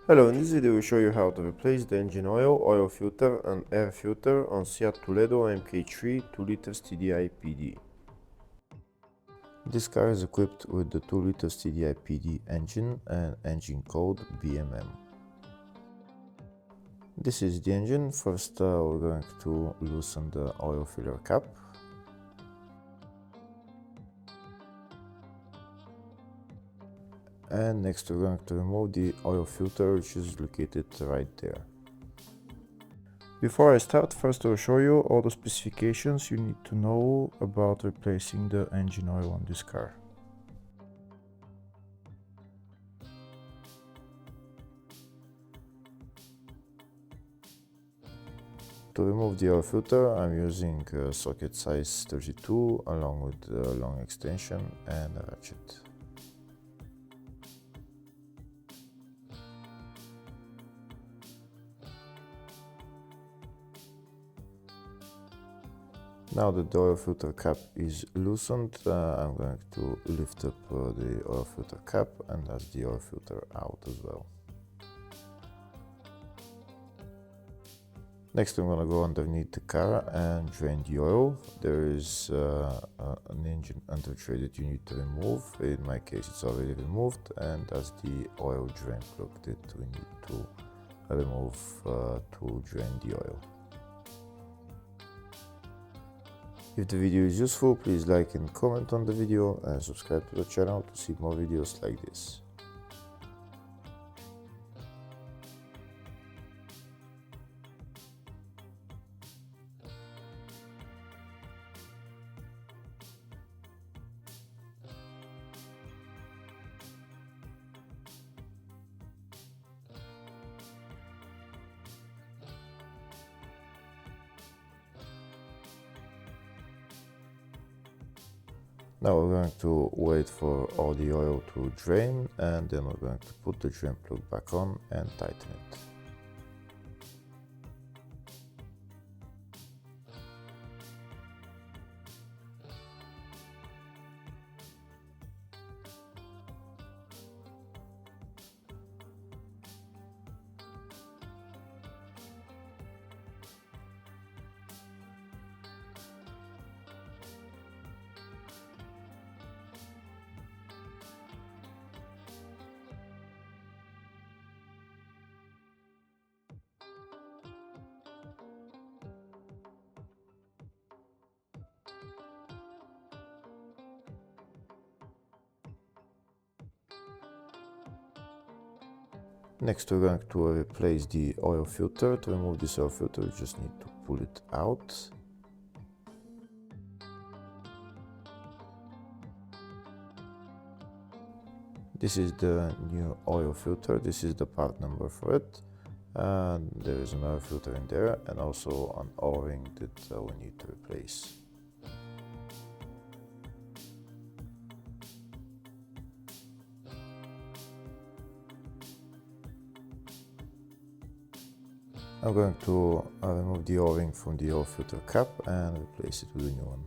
Hello, in this video we show you how to replace the engine oil filter and air filter on Seat Toledo MK3 2L TDI PD. This car is equipped with the 2L TDI PD engine and engine code BMM. This is the engine. First we're going to loosen the oil filler cap. And next we're going to remove the oil filter, which is located right there. Before I start, first I will show you all the specifications you need to know about replacing the engine oil on this car. To remove the oil filter, I'm using a socket size 32 along with a long extension and a ratchet. Now that the oil filter cap is loosened, I'm going to lift up the oil filter cap and that's the oil filter out as well. Next I'm going to go underneath the car and drain the oil. There is an engine under tray that you need to remove. In my case it's already removed, and that's the oil drain plug that we need to remove to drain the oil. If the video is useful, please like and comment on the video and subscribe to the channel to see more videos like this. Now we're going to wait for all the oil to drain, and then we're going to put the drain plug back on and tighten it. Next we're going to replace the oil filter. To remove this oil filter you just need to pull it out. This is the new oil filter. This is the part number for it. And there is an oil filter in there and also an O-ring that we need to replace. I'm going to remove the O-ring from the oil filter cap and replace it with a new one.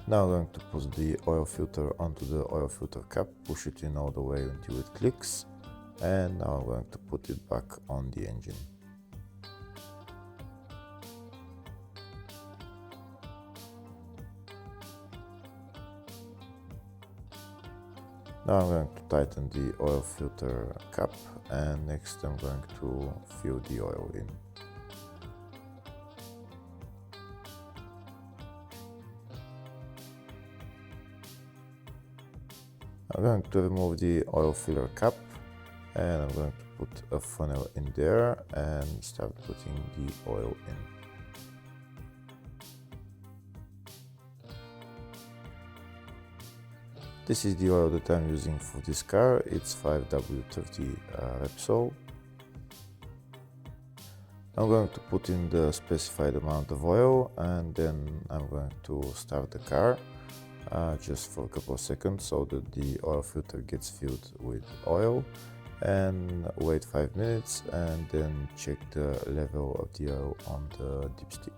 Now I'm going to put the oil filter onto the oil filter cap, push it in all the way until it clicks, and now I'm going to put it back on the engine. Now I'm going to tighten the oil filter cap, and next I'm going to fill the oil in. I'm going to remove the oil filler cap and I'm going to put a funnel in there and start putting the oil in. This is the oil that I'm using for this car. It's 5W30 Repsol. I'm going to put in the specified amount of oil and then I'm going to start the car just for a couple of seconds so that the oil filter gets filled with oil, and wait 5 minutes and then check the level of the oil on the dipstick.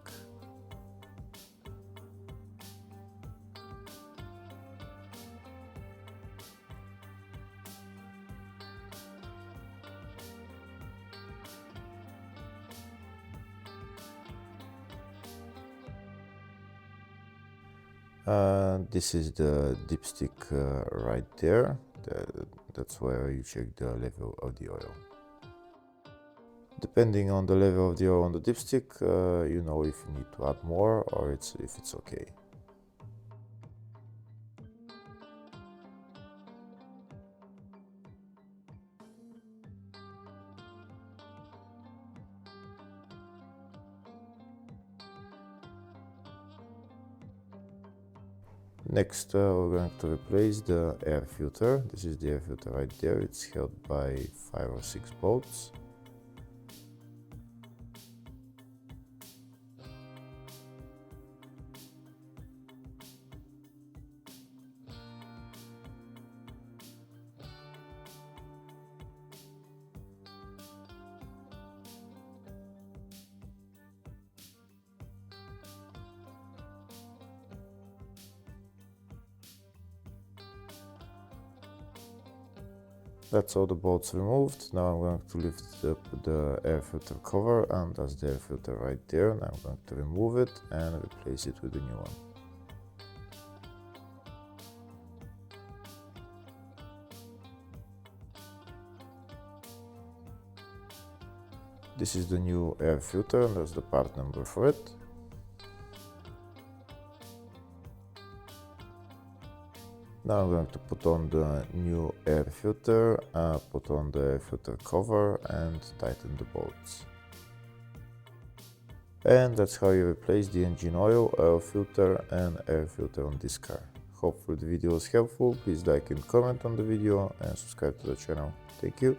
This is the dipstick right there. That's where you check the level of the oil. Depending on the level of the oil on the dipstick, you know if you need to add more or if it's okay. Next, we're going to replace the air filter. This is the air filter right there. It's held by 5 or 6 bolts. That's all the bolts removed. Now I'm going to lift up the air filter cover, and that's the air filter right there. Now I'm going to remove it and replace it with a new one. This is the new air filter, and that's the part number for it. Now I'm going to put on the new air filter, put on the air filter cover and tighten the bolts. And that's how you replace the engine oil filter and air filter on this car. Hopefully the video was helpful. Please like and comment on the video and subscribe to the channel. Thank you.